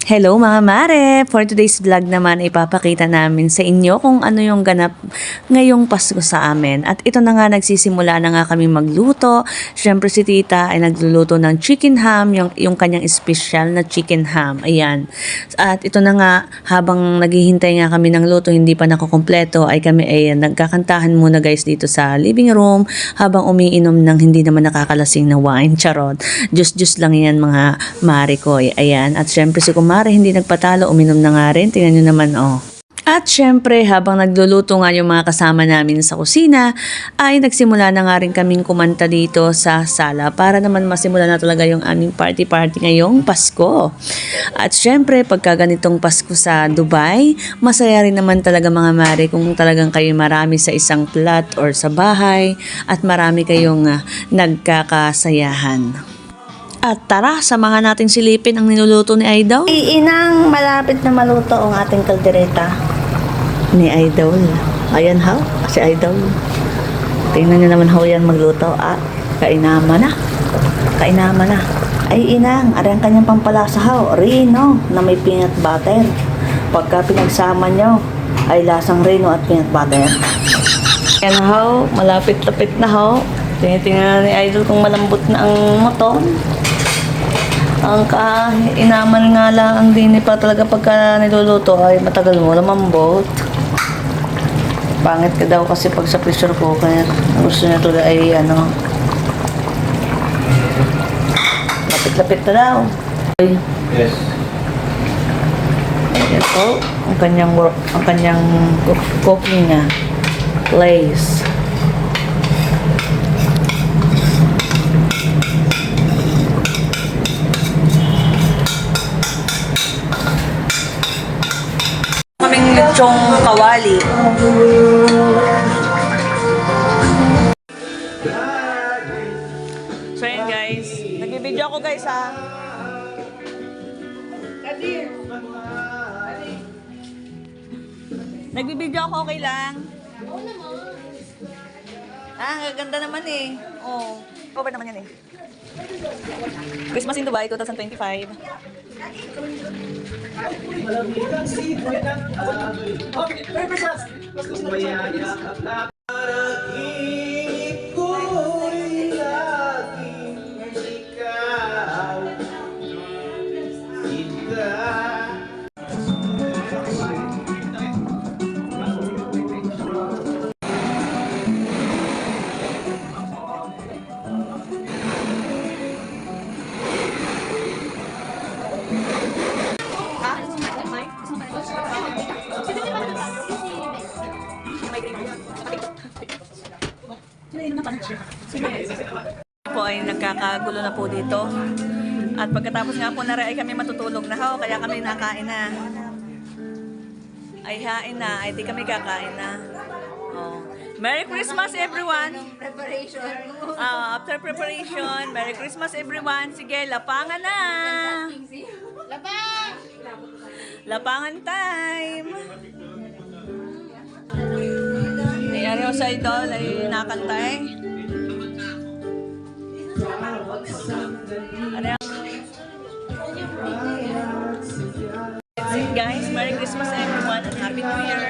Hello mga mare! For today's vlog naman, ipapakita namin sa inyo kung ano yung ganap ngayong Pasko sa amin. At ito na nga, nagsisimula na nga kami magluto. Siyempre si tita ay nagluluto ng chicken ham, yung kanyang special na chicken ham. Ayan. At ito na nga, habang naghihintay nga kami ng luto, hindi pa nakukumpleto, ay kami ay nagkakantahan muna guys dito sa living room habang umiinom ng hindi naman nakakalasing na wine. Charot. Just lang yan mga mare ko. Ayan. At siyempre si kumare hindi nagpatalo, uminom na nga rin. Tingnan nyo naman, oh. At syempre, habang nagluluto nga yung mga kasama namin sa kusina, ay nagsimula na nga rin kaming kumanta dito sa sala para naman masimula na talaga yung aming party ngayong Pasko. At syempre, pagka ganitong Pasko sa Dubai, masaya rin naman talaga mga mare kung talagang kayo marami sa isang flat or sa bahay at marami kayong nagkakasayahan. At tara, samahan natin silipin ang niluluto ni Idol. Inang malapit na maluto ang ating kaldereta. Ni Idol. Ayan how, si Idol. Tingnan niyo naman how yan magluto. Kainaman na. Kainaman na. Ay inang, ari ang kanyang pampalasa how. Rino na may peanut butter. Pagka pinagsama nyo, ay lasang rino at peanut butter. Ayan how, malapit-lapit na how. Tingnan ni Idol kung malambot na ang moton. Ang kainaman nga lang ang dini pa talaga pagka niluluto ay matagal mo lamambot. Pangit ka daw kasi pag sa pressure cooker. Gusto niya tuloy ay lapit-lapit na daw. Yes. Ayan po, ang kanyang cooking place. Kaming lechong kawali. So yun guys, nagbibideo ako guys ha. Nagbibideo ako, okay lang? Oo naman. Gaganda naman eh. Oh, cover naman yan eh. Christmas in Dubai 2025. Po ay nagkakagulo na po dito. At pagkatapos nga po na rin ay kami matutulog na ho, kaya kami nakain na. Ay hain na, ay di kami kakain na. Oh. Merry Christmas everyone! Preparation. After preparation, Merry Christmas everyone! Sige, lapangan na! Labang! Lapangan time! Nangyari ko sa idol ay nakantay. That's it guys. Merry Christmas everyone and Happy New Year.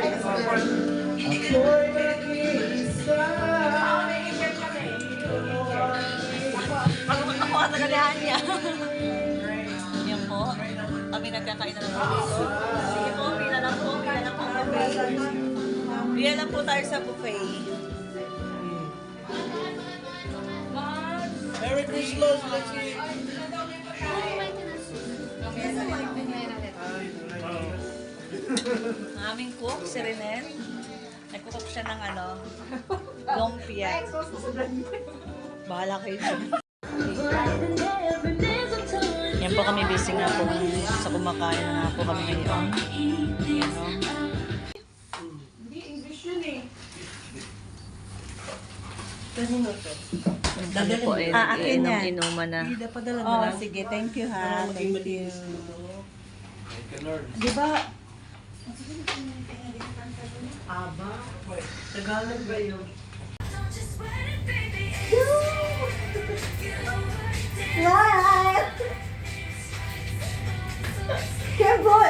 Ako ang tagalihan niya. Yan po. Kami nagkakain na lang po dito. Sige po, pila lang po buffet. Pila lang po tayo sa buffet. Merry Christmas, Lexi! Ang aming cook, si Renel. Nagkukok siya ng lumpia. Bahala kayo dyan. Yan po kami busy nga po sa kumakain na nga po kami ngayon. Yan o. Hindi, English yun eh. Kami po ay inuman na. Oh, sige, thank you ha. Thank you. Di ba? Aba, Tagalog ba yun? What? Careful!